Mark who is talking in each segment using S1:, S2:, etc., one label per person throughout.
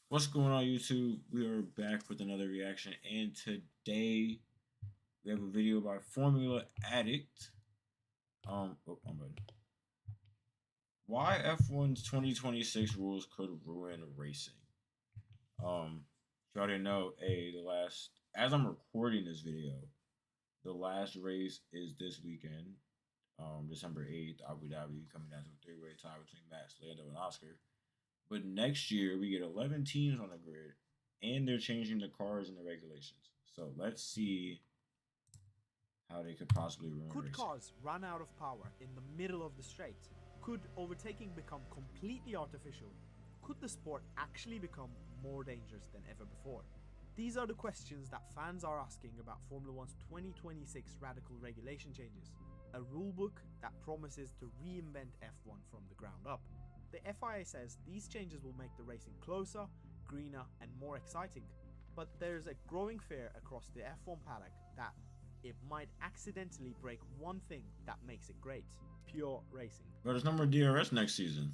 S1: What's going on, YouTube? We are back with another reaction, and today we have a video by Formula Addict. I'm ready. Why F1's 2026 rules could ruin racing. If y'all didn't know, as I'm recording this video, the last race is this weekend, December 8th, Abu Dhabi, coming down to a three-way tie between Max, Lando, and Oscar. But next year we get 11 teams on the grid, and they're changing the cars and the regulations. So let's see how they could possibly ruin
S2: Could
S1: racing.
S2: cars run out of power in the middle of the straight? Could overtaking become completely artificial? Could the sport actually become more dangerous than ever before? These are the questions that fans are asking about Formula One's 2026 radical regulation changes, a rulebook that promises to reinvent F1 from the ground up. The FIA says these changes will make the racing closer, greener, and more exciting. But there's a growing fear across the F1 paddock that it might accidentally break one thing that makes it great: pure racing.
S1: But there's no more DRS next season.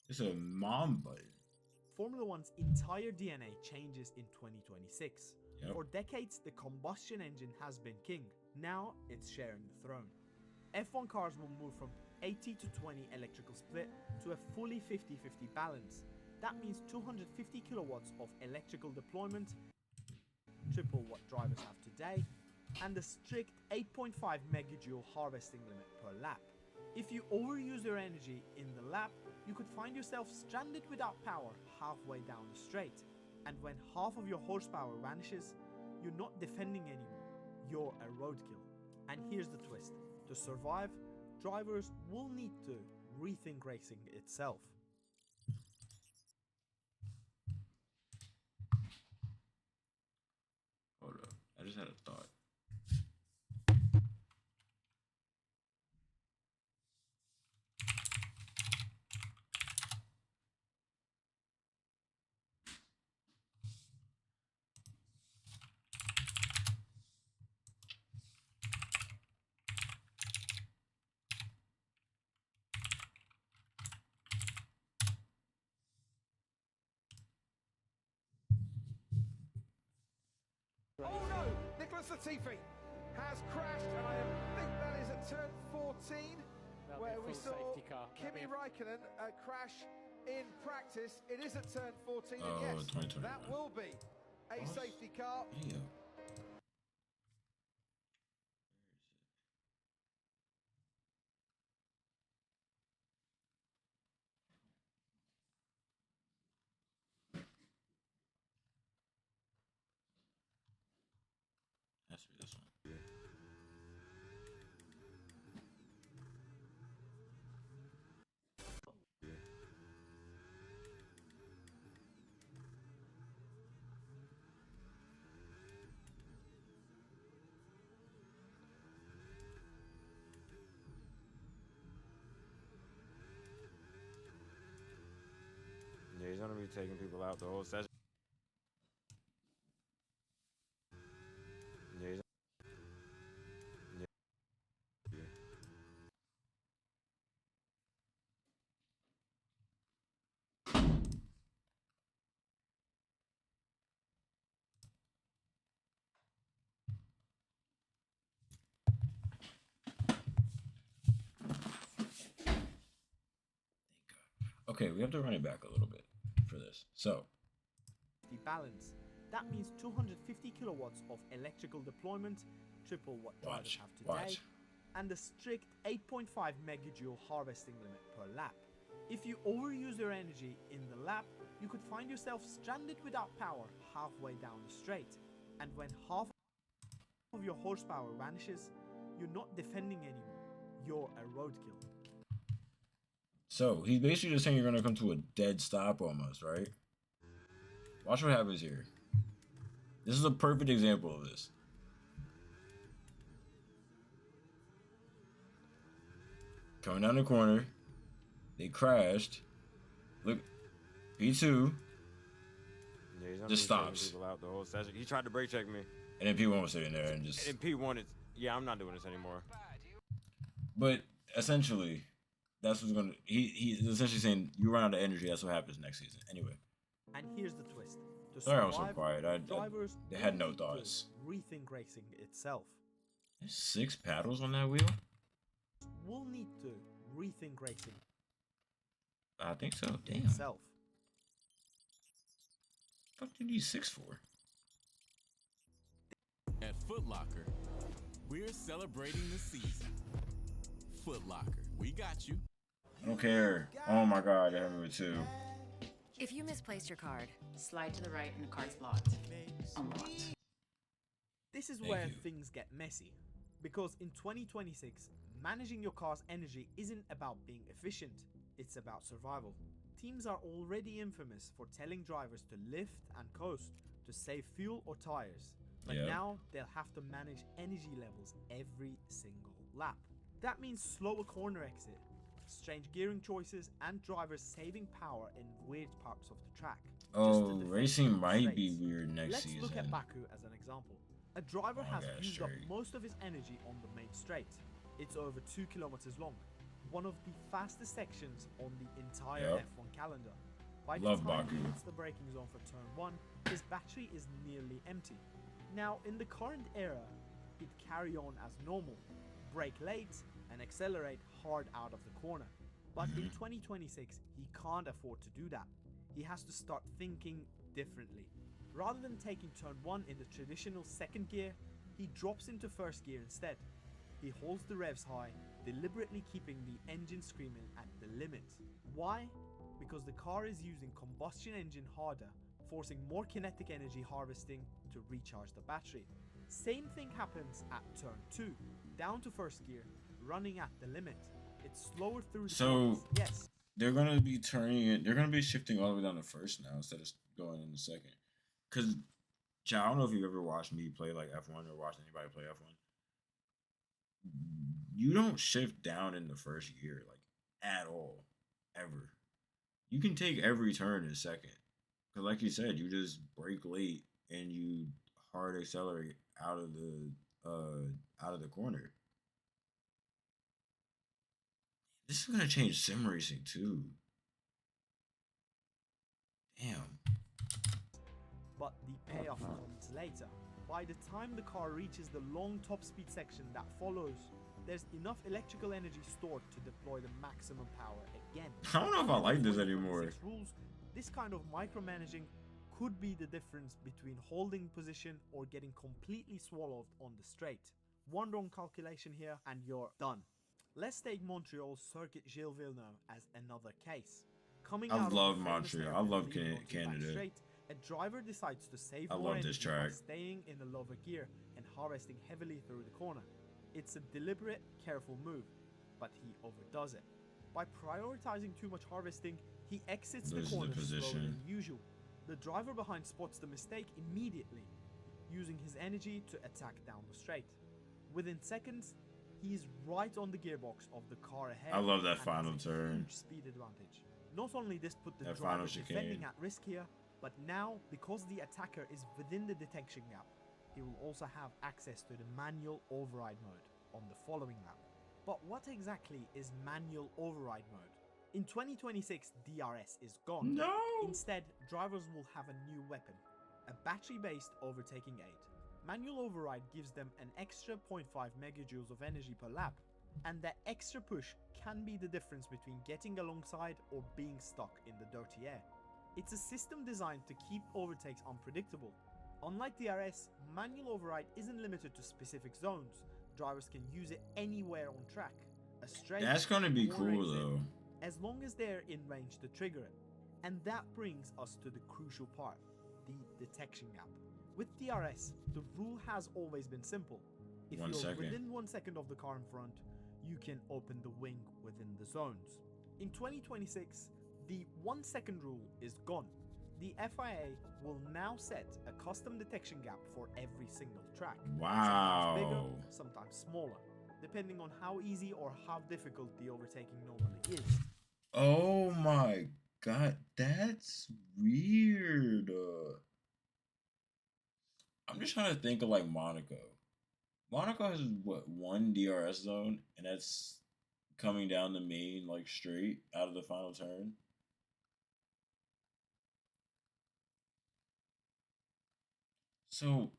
S1: It's a mom button.
S2: Formula One's entire DNA changes in 2026.
S1: Yep.
S2: For decades, the combustion engine has been king. Now it's sharing the throne. F1 cars will move from 80 to 20 electrical split to a fully 50-50 balance. That means 250 kilowatts of electrical deployment, triple what drivers have today, and a strict 8.5 megajoule harvesting limit per lap. If you overuse your energy in the lap, you could find yourself stranded without power halfway down the straight. And when half of your horsepower vanishes, you're not defending anymore, you're a roadkill. And here's the twist: to survive, drivers will need to rethink racing itself.
S1: Hold up. I just had a thought.
S3: Oh no! Nicholas Latifi has crashed, and I think that is at turn 14, where we saw Kimi Raikkonen crash in practice. It is at turn 14, and yes, that will be a safety car.
S1: Yeah. Has to be this one. Yeah, he's gonna be taking people out the whole session. Yeah, he's Okay, we have to run it back a little bit for this. So,
S2: The balance. That means 250 kilowatts of electrical deployment, triple what drivers have today, and a strict 8.5 megajoule harvesting limit per lap. If you overuse your energy in the lap, you could find yourself stranded without power halfway down the straight. And when half of your horsepower vanishes, you're not defending anymore, you're a roadkill.
S1: So he's basically just saying you're gonna come to a dead stop almost, right? Watch what happens here. This is a perfect example of this. Coming down the corner, they crashed. Look, P2 just stops.
S4: Out the whole session. He tried to brake check me,
S1: And then P1 was sitting there and just.
S4: and P1 is, yeah, I'm not doing this anymore.
S1: But essentially, that's what's gonna. He's essentially saying you run out of energy. That's what happens next season. Anyway,
S2: And here's the twist. To
S1: Sorry I was so
S2: survive,
S1: quiet.
S2: drivers
S1: I had
S2: will
S1: no
S2: need to
S1: thoughts.
S2: rethink racing itself.
S1: There's 6 paddles on that wheel?
S2: Will need to rethink racing
S1: I think so. Damn.
S2: itself.
S1: What do you need 6 for?
S5: At Foot Locker, we're celebrating the season. Foot Locker, we got you.
S1: I don't care. Oh my god, I have it too.
S6: If you misplaced your card,
S7: Slide to the right and the card's blocked. Unlocked.
S2: This is
S1: Thank
S2: where
S1: you.
S2: things get messy. Because in 2026, managing your car's energy isn't about being efficient, it's about survival. Teams are already infamous for telling drivers to lift and coast to save fuel or tires. But
S1: Yep.
S2: now they'll have to manage energy levels every single lap. That means slower corner exit, strange gearing choices, and drivers saving power in weird parts of the track. just to
S1: Oh,
S2: defend
S1: racing
S2: on
S1: might be
S2: straights.
S1: weird next
S2: Let's
S1: season.
S2: look at Baku as an example. A driver
S1: Oh,
S2: has
S1: yeah,
S2: used up
S1: straight.
S2: most of his energy on the main straight. It's over 2 kilometers long, one of the fastest sections on the entire
S1: Yep.
S2: F1 calendar. By
S1: Love
S2: the time
S1: Baku.
S2: he hits the braking zone for turn 1, his battery is nearly empty. Now, in the current era, he'd carry on as normal, brake late, and accelerate hard out of the corner. But in 2026, he can't afford to do that. He has to start thinking differently. Rather than taking turn 1 in the traditional second gear, he drops into first gear instead. He holds the revs high, deliberately keeping the engine screaming at the limit. Why? Because the car is using combustion engine harder, forcing more kinetic energy harvesting to recharge the battery. Same thing happens at turn 2, down to first gear, running at the limit. It's slower through the
S1: So-
S2: corners, yes.
S1: They're gonna be turning it. They're gonna be shifting all the way down to first now instead of going into second. Cause, I don't know if you've ever watched me play like F1 or watched anybody play F1. You don't shift down in the first gear like at all, ever. You can take every turn in second. Cause like you said, you just brake late and you hard accelerate out of the corner. This is gonna change sim racing too. Damn.
S2: But the payoff comes later. By the time the car reaches the long top speed section that follows, there's enough electrical energy stored to deploy the maximum power again.
S1: I don't know if I like this
S2: Under the
S1: anymore.
S2: 2026 rules, this kind of micromanaging could be the difference between holding position or getting completely swallowed on the straight. One wrong calculation here and you're done. Let's take Montreal's Circuit Gilles Villeneuve as another case. Coming
S1: I
S2: out of
S1: love
S2: the famous
S1: Montreal. I
S2: hairpin
S1: love
S2: leading onto the back
S1: Canada.
S2: straight, a driver decides to save
S1: I
S2: more
S1: love this
S2: energy by
S1: track.
S2: staying in the lower gear and harvesting heavily through the corner. It's a deliberate, careful move, but he overdoes it. By prioritizing too much harvesting, he exits the
S1: Loses the
S2: corner slower
S1: position.
S2: than usual. The driver behind spots the mistake immediately, using his energy to attack down the straight. Within seconds, he's right on the gearbox of the car ahead.
S1: I love that
S2: and has
S1: final
S2: a
S1: turn.
S2: huge speed advantage. Not only this put the
S1: That
S2: driver
S1: final
S2: defending
S1: chicane.
S2: at risk here, but now because the attacker is within the detection gap, he will also have access to the manual override mode on the following lap. But what exactly is manual override mode? In 2026, DRS is gone.
S1: No.
S2: Instead, drivers will have a new weapon, a battery-based overtaking aid. Manual override gives them an extra 0.5 megajoules of energy per lap, and that extra push can be the difference between getting alongside or being stuck in the dirty air. It's a system designed to keep overtakes unpredictable. Unlike DRS, manual override isn't limited to specific zones. Drivers can use it anywhere on track. A straight,
S1: That's gonna be
S2: corner
S1: cool
S2: exit,
S1: though.
S2: as long as they're in range to trigger it. And that brings us to the crucial part, the detection gap. With DRS, the rule has always been simple. If
S1: 1
S2: you're
S1: second.
S2: within 1 second of the car in front, you can open the wing within the zones. In 2026, the 1 second rule is gone. The FIA will now set a custom detection gap for every single track. Sometimes bigger,
S1: Wow.
S2: sometimes smaller, depending on how easy or how difficult the overtaking normally is.
S1: Oh my god, that's weird. I'm just trying to think of like Monaco. Monaco has what, 1 DRS zone, and that's coming down the main like straight out of the final turn. So,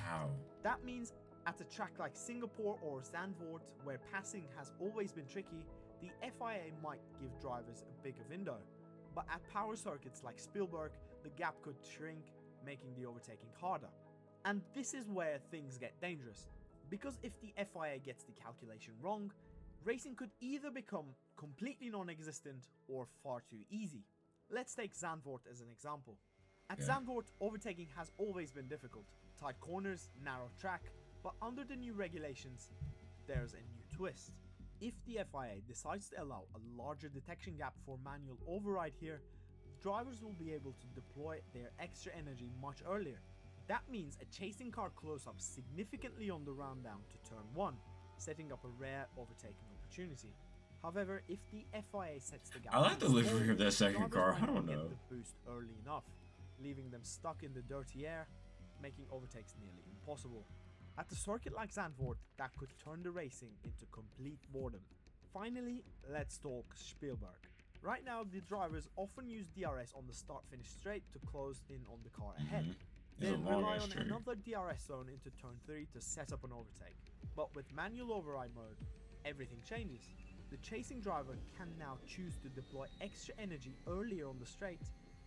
S1: wow.
S2: That means at a track like Singapore or Zandvoort, where passing has always been tricky, the FIA might give drivers a bigger window. But at power circuits like Spielberg, the gap could shrink, making the overtaking harder. And this is where things get dangerous. Because if the FIA gets the calculation wrong, racing could either become completely non-existent or far too easy. Let's take Zandvoort as an example. At Zandvoort, overtaking has always been difficult. Tight corners, narrow track, but under the new regulations, there's a new twist. If the FIA decides to allow a larger detection gap for manual override here, drivers will be able to deploy their extra energy much earlier. That means a chasing car close-up significantly on the round down to turn 1, setting up a rare overtaking opportunity. However, if the FIA sets the gap,
S1: I like the livery of that second car. I don't know.
S2: Get the boost early enough, leaving them stuck in the dirty air, making overtakes nearly impossible. At a circuit like Zandvoort, that could turn the racing into complete boredom. Finally, let's talk Spielberg. Right now, the drivers often use DRS on the start-finish straight to close in on the car ahead. Then rely on another DRS zone into turn 3 to set up an overtake. But with manual override mode, everything changes. The chasing driver can now choose to deploy extra energy earlier on the straight,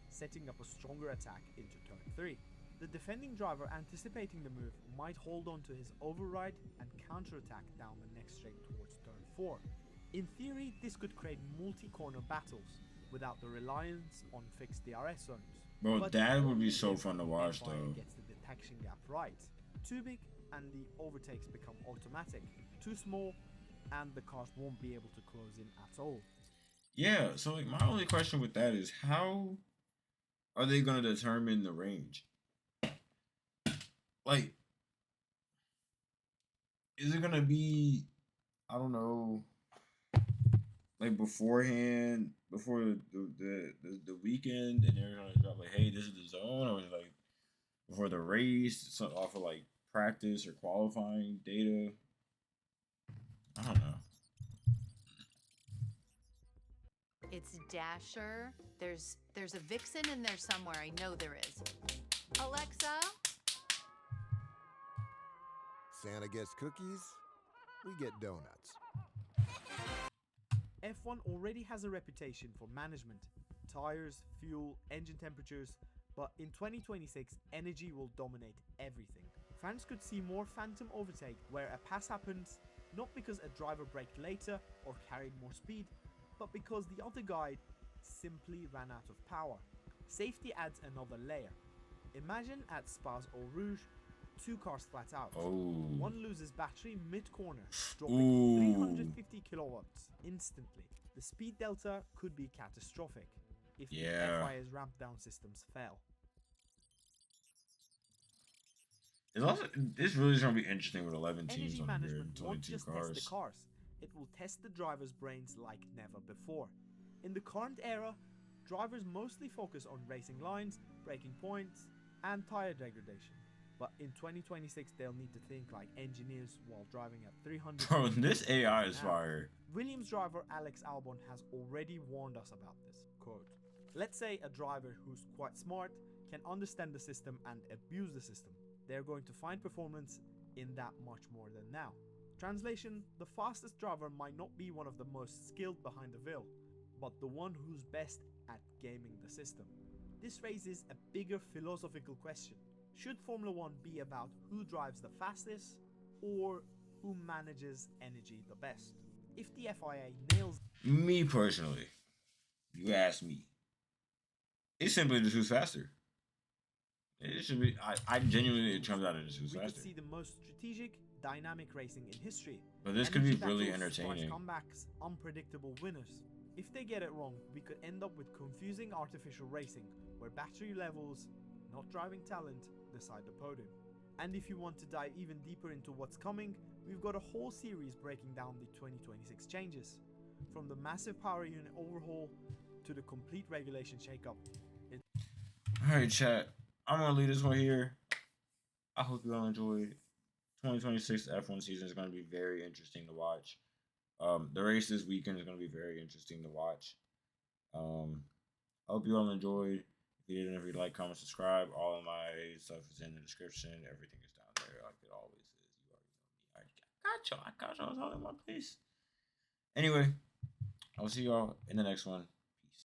S2: setting up a stronger attack into turn 3. The defending driver, anticipating the move, might hold on to his override and counterattack down the next straight towards turn 4. In theory, this could create multi-corner battles without the reliance on fixed DRS zones.
S1: Bro,
S2: But
S1: that would be so fun to watch,
S2: FIA
S1: though.
S2: gets the detection gap right. Too big and the overtakes become automatic. Too small and the cars won't be able to close in at all.
S1: Yeah, so like my only question with that is how are they going to determine the range? Like, is it going to be, I don't know, like beforehand, before the weekend, and they're gonna drop like, hey, this is the zone, or is it like before the race, so off of like practice or qualifying data? I don't know.
S7: It's Dasher. There's a Vixen in there somewhere. I know there is. Alexa?
S8: Santa gets cookies, we get donuts.
S2: F1 already has a reputation for management, tires, fuel, engine temperatures, but in 2026, energy will dominate everything. Fans could see more phantom overtake where a pass happens not because a driver braked later or carried more speed, but because the other guy simply ran out of power. Safety adds another layer. Imagine at Spas Eau Rouge, 2 cars flat out.
S1: Oh.
S2: One loses battery mid-corner, dropping 350 kilowatts instantly. The speed delta could be catastrophic if the FIA's ramp down systems fail.
S1: It's also, this really is going to be interesting with 11 teams
S2: Energy
S1: on here,
S2: management won't
S1: 22
S2: just
S1: cars.
S2: test the cars, it will test the drivers' brains like never before. In the current era, drivers mostly focus on racing lines, braking points, and tire degradation. But in 2026, they'll need to think like engineers while driving at 300.
S1: Bro, this AI is fire.
S2: Williams driver Alex Albon has already warned us about this. Quote, let's say a driver who's quite smart can understand the system and abuse the system. They're going to find performance in that much more than now. Translation, the fastest driver might not be one of the most skilled behind the wheel, but the one who's best at gaming the system. This raises a bigger philosophical question. Should Formula 1 be about who drives the fastest or who manages energy the best? If the FIA nails...
S1: Me personally, you ask me, it's simply just who's faster. It should be, I genuinely, it comes out of just who's
S2: we
S1: faster.
S2: could see the most strategic, dynamic racing in history.
S1: But this could be
S2: Energy
S1: really
S2: battles,
S1: entertaining.
S2: sparse comebacks, unpredictable winners. If they get it wrong, we could end up with confusing artificial racing, where battery levels, not driving talent, decide the podium. And if you want to dive even deeper into what's coming, we've got a whole series breaking down the 2026 changes. From the massive power unit overhaul to the complete regulation shakeup.
S1: Alright, chat. I'm going to leave this one here. I hope you all enjoyed. 2026 F1 season is going to be very interesting to watch. The race this weekend is going to be very interesting to watch. I hope you all enjoyed. If you didn't, like, comment, subscribe. All of my stuff is in the description. Everything is down there, like it always is. You already know me. I got y'all. I got y'all all in one place. Anyway, I'll see y'all in the next one.